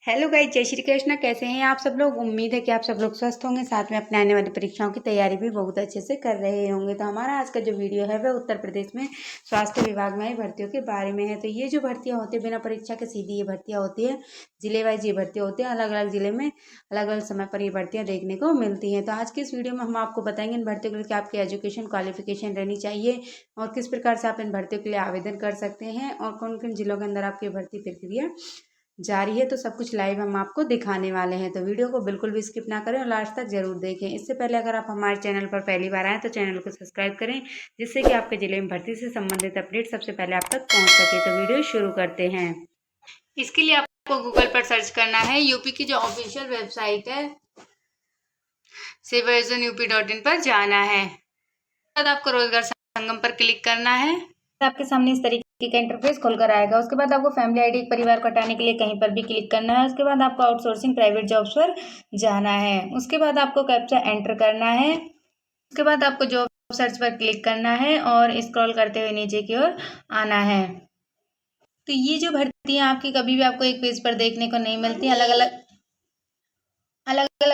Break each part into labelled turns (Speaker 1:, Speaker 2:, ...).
Speaker 1: Hello guys, जय श्री कृष्ण। कैसे हैं आप सब लोग। उम्मीद है कि आप सब लोग स्वस्थ होंगे, साथ में अपने आने वाली परीक्षाओं की तैयारी भी बहुत अच्छे से कर रहे होंगे। तो हमारा आज का जो वीडियो है वह उत्तर प्रदेश में स्वास्थ्य विभाग में भर्तियों के बारे में है। तो ये जो भर्तियां होती है बिना परीक्षा के सीधी ये भर्तियां होती है। जिले वाइज ये भर्तियां होती है, अलग अलग जिले में अलग अलग समय पर ये भर्तियां देखने को मिलती हैं। तो आज की इस वीडियो में हम आपको बताएंगे इन भर्तियों के लिए आपकी एजुकेशन क्वालिफिकेशन रहनी चाहिए और किस प्रकार से आप इन भर्तियों के लिए आवेदन कर सकते हैं और कौन किन जिलों के अंदर आपकी भर्ती प्रक्रिया जारी है। तो सब कुछ लाइव हम आपको दिखाने वाले हैं, तो वीडियो को बिल्कुल भी स्किप ना करें और लास्ट तक जरूर देखें। इससे पहले अगर आप हमारे चैनल पर पहली बार आए तो चैनल को सब्सक्राइब करें, जिससे कि आपके जिले में भर्ती से संबंधित अपडेट सबसे पहले आप तक पहुंच सके। तो वीडियो शुरू करते हैं। इसके लिए आपको गूगल पर सर्च करना है। यूपी की जो ऑफिशियल वेबसाइट है civil.up.in पर जाना है। बाद आपको रोजगार संगम पर क्लिक करना है। आपके सामने इस तरीके का इंटरफेस खोलकर आएगा। उसके बाद आपको फैमिली आईडी परिवार को हटाने के लिए कहीं पर भी क्लिक करना है। उसके बाद आपको आउटसोर्सिंग प्राइवेट जॉब्स पर जाना है। उसके बाद आपको कैप्चा एंटर करना है। उसके बाद आपको जॉब सर्च पर क्लिक करना है और स्क्रॉल करते हुए नीचे की ओर आना है। तो ये जो भर्तियां आपकी कभी भी आपको एक पेज पर देखने को नहीं मिलती, अलग अलग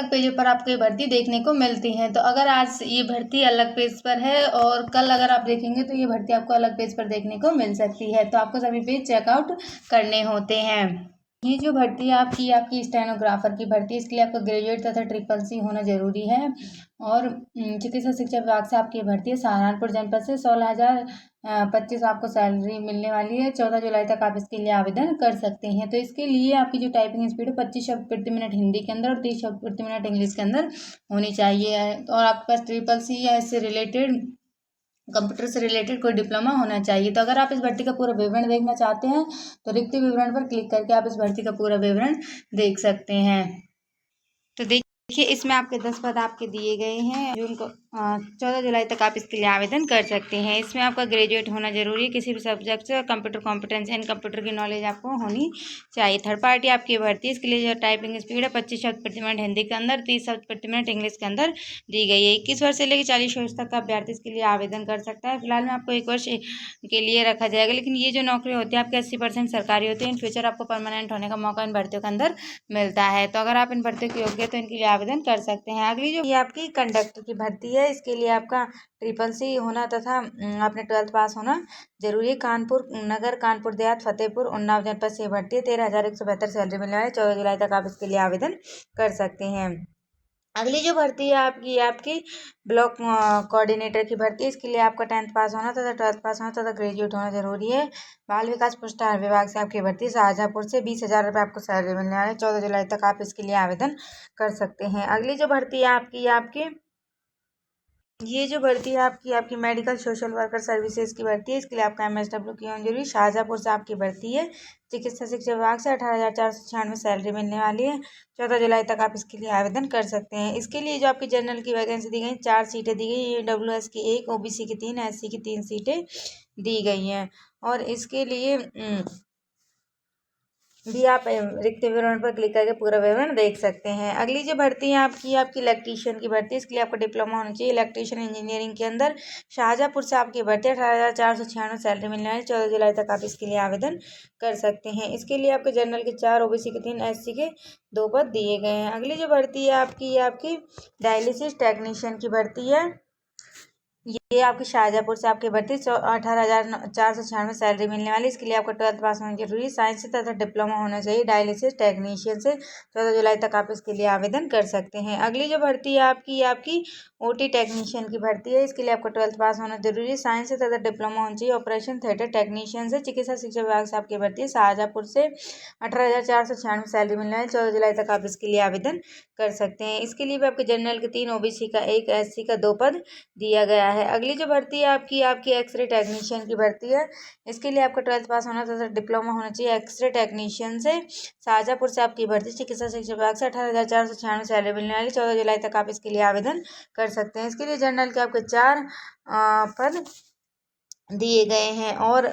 Speaker 1: पेजों पर आपको ये भर्ती देखने को मिलती हैं। तो अगर आज ये भर्ती अलग पेज पर है और कल अगर आप देखेंगे तो ये भर्ती आपको अलग पेज पर देखने को मिल सकती है। तो आपको सभी पेज चेकआउट करने होते हैं। ये जो भर्ती है आपकी स्टेनोग्राफर की भर्ती है। इसके लिए आपको ग्रेजुएट तथा ट्रिपल-सी होना जरूरी है और चिकित्सा शिक्षा विभाग से आपकी भर्ती है। सहारनपुर जनपद से 16,025 आपको सैलरी मिलने वाली है। 14 जुलाई तक आप इसके लिए आवेदन कर सकते हैं। तो इसके लिए आपकी जो टाइपिंग स्पीड है 25 शब्द प्रति मिनट हिंदी के अंदर और 30 शब्द प्रति मिनट इंग्लिश के अंदर होनी चाहिए। और आपके पास ट्रिपल-सी या इससे रिलेटेड कंप्यूटर से रिलेटेड कोई डिप्लोमा होना चाहिए। तो अगर आप इस भर्ती का पूरा विवरण देखना चाहते हैं तो रिक्त विवरण पर क्लिक करके आप इस भर्ती का पूरा विवरण देख सकते हैं। तो देखिए, इसमें आपके 10 पद आपके दिए गए हैं। जून को 14 जुलाई तक आप इसके लिए आवेदन कर सकते हैं। इसमें आपका ग्रेजुएट होना जरूरी है किसी भी सब्जेक्ट से। कंप्यूटर कॉम्पिटेंस एंड कंप्यूटर की नॉलेज आपको होनी चाहिए। थर्ड पार्टी आपकी भर्ती है। इसके लिए जो टाइपिंग स्पीड है 25 शब्द प्रति मिनट हिंदी के अंदर, 30 शब्द प्रति मिनट इंग्लिश के अंदर दी गई है। 21 वर्ष से लेकर 40 वर्ष तक का अभ्यर्थी इसके लिए आवेदन कर सकता है। फिलहाल में आपको 1 वर्ष के लिए रखा जाएगा, लेकिन ये जो नौकरी होती है आपके 80% सरकारी होती है। इन फ्यूचर आपको परमानेंट होने का मौका इन भर्तियों के अंदर मिलता है। तो अगर आप इन भर्तियों के योग्य तो इनके लिए आवेदन कर सकते हैं। अगली जो ये आपकी कंडक्टर की भर्ती है, इसके लिए आपका ट्रिपल-सी होना तथा आपने 12th पास होना जरूरी है। कानपुर नगर, कानपुर देहात, फतेहपुर, उन्नाव जनपद से भर्ती है। 13,172 सैलरी मिलने वाली है। 14 जुलाई तक आप इसके लिए आवेदन कर सकते हैं। अगली जो भर्ती है आपकी ब्लॉक कोऑर्डिनेटर की भर्ती है। इसके लिए आपका 10th पास होना तथा 12th पास होना तथा ग्रेजुएट होना जरूरी है। बाल विकास पुरस्कार विभाग से आपकी भर्ती है। शाहजहाँपुर से 20,000 रुपये आपको सैलरी मिलने वाली है। 14 जुलाई तक आप इसके लिए आवेदन कर सकते हैं। अगली जो भर्ती है आपकी ये जो भर्ती है आपकी मेडिकल सोशल वर्कर सर्विसेज की भर्ती है। इसके लिए आपका MSW की होनी जरूरी। शाहजहाँपुर से आपकी भर्ती है। चिकित्सा शिक्षा विभाग से 18,496 सैलरी मिलने वाली है। 14 जुलाई तक आप इसके लिए आवेदन कर सकते हैं। इसके लिए जो आपकी जनरल की वैकेंसी दी गई 4 सीटें दी गई। EWS की 1, OBC की 3, SC की 3 सीटें दी गई हैं। और इसके लिए भी आप रिक्त विवरण पर क्लिक करके पूरा विवरण देख सकते हैं। अगली जो भर्ती है आपकी इलेक्ट्रीशियन की भर्ती है। इसके लिए आपको डिप्लोमा होना चाहिए इलेक्ट्रीशियन इंजीनियरिंग के अंदर। शाहजहाँपुर से आपकी भर्ती है। 18,496 सैलरी मिलने वाली है। 14 जुलाई तक आप इसके लिए आवेदन कर सकते हैं। इसके लिए आपके जनरल के 4, OBC के 3, SC के 2 पद दिए गए हैं। अगली जो भर्ती है आपकी डायलिसिस टेक्नीशियन की भर्ती है। ये आपकी शाहजहाँपुर से आपकी भर्ती 18,496 सैलरी मिलने वाली। इसके लिए आपको 12th पास होना जरूरी है। साइंस से तथा डिप्लोमा होना चाहिए डायलिसिस टेक्नीशियन से। 14 जुलाई तक आप इसके लिए आवेदन कर सकते हैं। अगली जो भर्ती है आपकी OT टेक्नीशियन की भर्ती है। इसके लिए आपको 12th पास होना जरूरी है। साइंस से तथा डिप्लोमा होना चाहिए। ऑपरेशन थिएटर टेक्नीशियन से। चिकित्सा शिक्षा विभाग से आपकी भर्ती है। शाहजहाँपुर से 18,496 सैलरी मिलने वाली। 14 जुलाई तक आप इसके लिए आवेदन कर सकते हैं। इसके लिए भी आपके जनरल के 3, OBC का 1, SC का 2 पद दिया गया है। अगली जो भर्ती है आपकी एक्सरे टेक्नीशियन की भर्ती है। इसके लिए आपका 12th पास होना तथा डिप्लोमा होना चाहिए एक्सरे टेक्नीशियन से। शाहजहाँपुर से आपकी भर्ती चिकित्सा शिक्षा विभाग से 18,496 सैलरी मिलने वाली। 14 जुलाई तक आप इसके लिए आवेदन कर सकते हैं। इसके लिए जनरल के आपके 4 पद दिए गए हैं और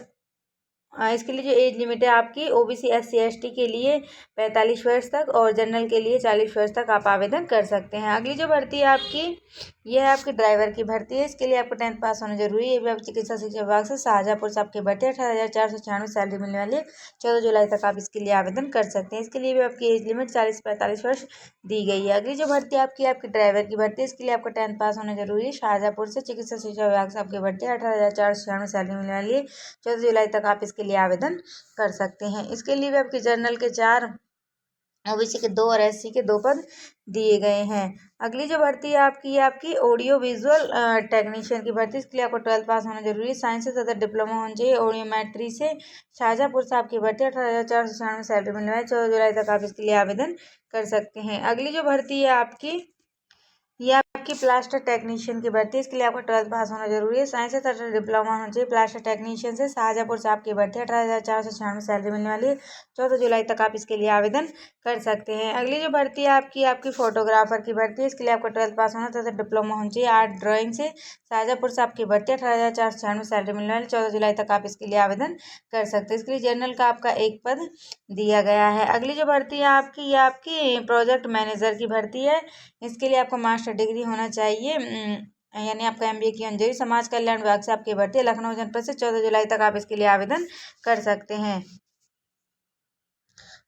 Speaker 1: इसके लिए जो एज लिमिट है आपकी ओबीसी SC ST के लिए 45 वर्ष तक और जनरल के लिए 40 वर्ष तक आप आवेदन कर सकते हैं। अगली जो भर्ती है आपकी यह है आपकी ड्राइवर की भर्ती है। इसके लिए आपको 10th पास होना जरूरी है। ये भी आप चिकित्सा शिक्षा विभाग से शाहजहाँपुर से आपकी भर्ती है। 18,496 सैलरी मिलने वाली है। 14 जुलाई तक आप इसके लिए आवेदन कर सकते हैं। इसके लिए भी आपकी एज लिमिट 40 से 45 वर्ष दी गई है। अगली जो भर्ती आपकी ड्राइवर की भर्ती है। इसके लिए आपको 10th पास होना जरूरी है। शाहजहाँपुर से चिकित्सा शिक्षा विभाग से आपकी भर्ती है। 18,496 सैलरी मिलने वाली है। 14 जुलाई तक आप इसके लिए आवेदन कर सकते हैं। इसके लिए भी आपके जनरल के 4, ओबीसी के 2 और SC के 2 पद दिए गए हैं। अगली जो भर्ती है आपकी ऑडियो विजुअल टेक्नीशियन की भर्ती। इसके लिए आपको 12th पास होना जरूरी है। साइंस से तथा डिप्लोमा होना चाहिए। ऑडियोमेट्री से शाहजहाँपुर से आपकी भर्ती 18,496 सैलरी मिलने वाली है। 14 जुलाई तक आप इसके लिए आवेदन कर सकते हैं। अगली जो भर्ती है ये आपकी प्लास्टर टेक्नीशियन की भर्ती है। इसके लिए आपको 12th पास होना जरूरी है। साइंस से तथा डिप्लोमा होना चाहिए। प्लास्टर टेक्नीशियन से शाहजहाँपुर से आपकी भर्ती 18,496 सैलरी मिलने वाली है। 14 जुलाई तक आप इसके लिए आवेदन कर सकते हैं। अगली जो भर्ती है आपकी फोटोग्राफर की भर्ती है। इसके लिए आपको 12th पास होना तथा डिप्लोमा होना चाहिए। आर्ट ड्राइंग से शाहजहाँपुर से आपकी भर्ती 18,496 सैलरी मिलने वाली है। 14 जुलाई तक आप इसके लिए आवेदन कर सकते हैं। इसके लिए जनरल का आपका 1 पद दिया गया है। अगली जो भर्ती है आपकी प्रोजेक्ट मैनेजर की भर्ती है। इसके लिए आपको मास्टर डिग्री होना चाहिए, यानी आपका MBA की होनी चाहिए। समाज कल्याण विभाग से आपकी भर्ती है। लखनऊ जनपद से 14 जुलाई तक आप इसके लिए आवेदन कर सकते हैं।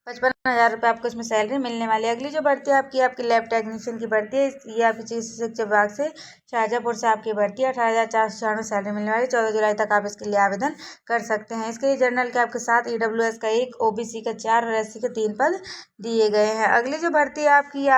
Speaker 1: 55,000 रुपये आपको इसमें सैलरी मिलने वाली है। अगली जो भर्ती है आपकी लैब टेक्नीशियन की भर्ती है। ये आपकी चिकित्सा शिक्षा विभाग से शाहजहाँपुर से आपकी भर्ती है। 18,496 सैलरी मिलने वाली है। 14 जुलाई तक आप इसके लिए आवेदन कर सकते हैं। इसके लिए जनरल के आपके 7, EWS का 1, OBC का 4 और SC के 3 पद दिए गए हैं। अगली जो भर्ती है आपकी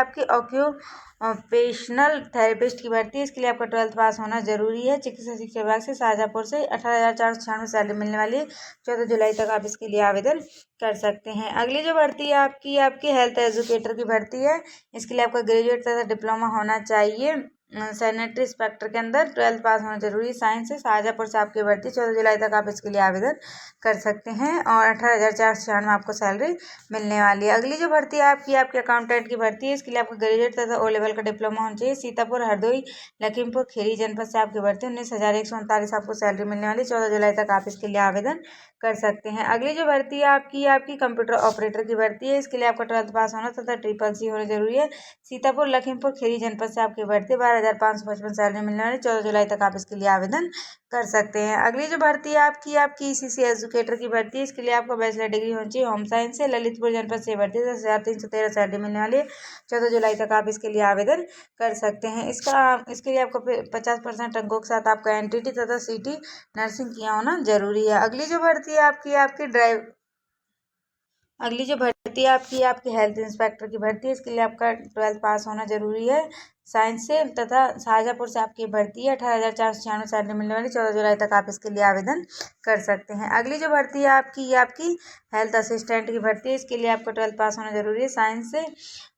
Speaker 1: ऑक्यूपेशनल थेरेपिस्ट की भर्ती है। इसके लिए आपका 12th पास होना जरूरी है। चिकित्सा शिक्षा विभाग से शाहजहाँपुर से 18,496 सैलरी मिलने वाली है। 14 जुलाई तक आप इसके लिए आवेदन कर सकते हैं। अगली जो भर्ती है आपकी हेल्थ एजुकेटर की भर्ती है। इसके लिए आपका ग्रेजुएट तथा डिप्लोमा होना चाहिए। सैनिटरी इंस्पेक्टर के अंदर 12th पास होना जरूरी है। साइंस से शाहजहाँपुर से आपकी भर्ती 14 जुलाई तक आप इसके लिए आवेदन कर सकते हैं और 18,496 आपको सैलरी मिलने वाली है। अगली जो भर्ती है आपकी अकाउंटेंट की भर्ती है। इसके लिए आपको ग्रेजुएट तथा O लेवल का डिप्लोमा होना चाहिए। सीतापुर, हरदोई, लखीमपुर खीरी जनपद से आपकी भर्ती 19,139 आपको सैलरी मिलने वाली है। 14 जुलाई तक आप इसके लिए आवेदन कर सकते हैं। अगली जो भर्ती है आपकी कंप्यूटर ऑपरेटर की भर्ती है। इसके लिए आपको 12th पास होना तथा SSC होना जरूरी है। सीतापुर, लखीमपुर खीरी जनपद से आपकी भर्ती 12,555 सैलरी मिलने वाली है। 14 जुलाई तक आप इसके लिए आवेदन कर सकते हैं। अगली जो भर्ती है आपकी ECC एजुकेटर की भर्ती है। इसके लिए आपको बैचलर डिग्री होनी चाहिए होम साइंस से। ललितपुर जनपद से भर्ती 10,313 सैलरी मिलने वाली है। 14 जुलाई तक आप इसके लिए आवेदन कर सकते हैं। इसके लिए आपको 50% अंकों के साथ आपका NTT तथा CT नर्सिंग किया होना जरूरी है। अगली जो भर्ती है आपकी हेल्थ इंस्पेक्टर की भर्ती है। इसके लिए आपका 12th पास होना जरूरी है साइंस से तथा शाहजहाँपुर से आपकी भर्ती है। 18,496 सैलरी मिलने वाली। 14 जुलाई तक आप इसके लिए आवेदन कर सकते हैं। अगली जो भर्ती है आपकी हेल्थ असिस्टेंट की भर्ती है। इसके लिए आपको 12th पास होना जरूरी है साइंस से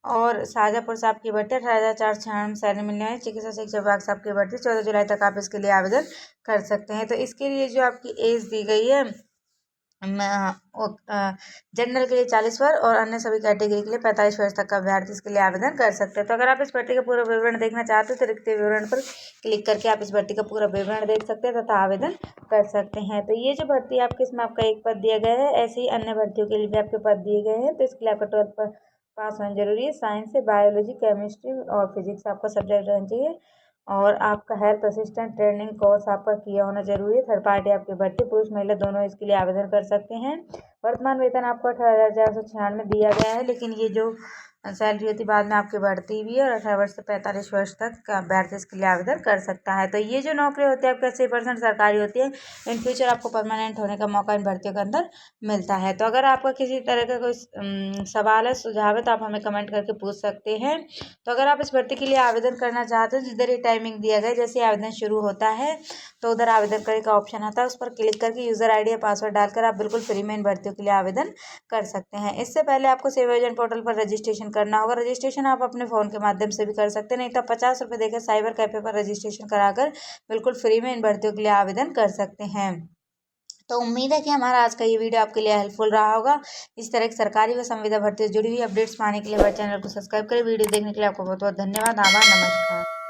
Speaker 1: और शाहजहाँपुर से आपकी भर्ती 18,496 सैलरी मिलने वाली। चिकित्सा शिक्षा विभाग से आपकी भर्ती 14 जुलाई तक आप इसके लिए आवेदन कर सकते हैं। तो इसके लिए जो आपकी एज दी गई है जनरल के लिए 40 वर्ष और अन्य सभी कैटेगरी के लिए 45 वर्ष तक का अभ्यर्थी इसके लिए आवेदन कर सकते हैं। तो अगर आप इस भर्ती का पूरा विवरण देखना चाहते हो तो रिक्त विवरण पर क्लिक करके आप इस भर्ती का पूरा विवरण देख सकते हैं तथा आवेदन कर सकते हैं। तो ये जो भर्ती है इसमें आपका 1 पद दिया गया है। ऐसे ही अन्य भर्तियों के लिए भी आपके पद दिए गए हैं। तो इसके लिए आपका 12th पास होना जरूरी है। साइंस से बायोलॉजी, केमिस्ट्री और फिजिक्स आपका सब्जेक्ट रहना चाहिए और आपका हेल्थ असिस्टेंट ट्रेनिंग कोर्स आपका किया होना जरूरी है। थर्ड पार्टी आपकी भर्ती पुरुष महिला दोनों इसके लिए आवेदन कर सकते हैं। वर्तमान वेतन आपको 18,496 दिया गया है, लेकिन ये जो सैलरी होती बाद में आपकी बढ़ती भी है और 18 वर्ष से 45 वर्ष तक का अभ्यर्थी इसके लिए आवेदन कर सकता है। तो ये जो नौकरी होती है आपकी 80% सरकारी होती है। इन फ्यूचर आपको परमानेंट होने का मौका इन भर्तियों के अंदर मिलता है। तो अगर आपका किसी तरह का कोई सवाल है, सुझाव है तो आप हमें कमेंट करके पूछ सकते हैं। तो अगर आप इस भर्ती के लिए आवेदन करना चाहते हो, जिधर ये टाइमिंग दिया गया जैसे आवेदन शुरू होता है तो उधर आवेदन करने का ऑप्शन आता है, उस पर क्लिक करके यूजर ID या पासवर्ड डालकर आप बिल्कुल फ्री में इन भर्तियों के लिए आवेदन कर सकते हैं। इससे पहले आपको सेवा योजना पोर्टल पर रजिस्ट्रेशन करना होगा। रजिस्ट्रेशन आप अपने फ़ोन के माध्यम से भी कर सकते हैं, नहीं तो 50 रुपये देकर साइबर कैफे पर रजिस्ट्रेशन कराकर बिल्कुल फ्री में इन भर्तियों के लिए आवेदन कर सकते हैं। तो उम्मीद है कि हमारा आज का ये वीडियो आपके लिए हेल्पफुल रहा होगा। इस तरह की सरकारी व संविदा भर्ती से जुड़ी हुई अपडेट्स पाने के लिए हमारे चैनल को सब्सक्राइब करें। वीडियो देखने के लिए आपको बहुत बहुत धन्यवाद। आभार, नमस्कार।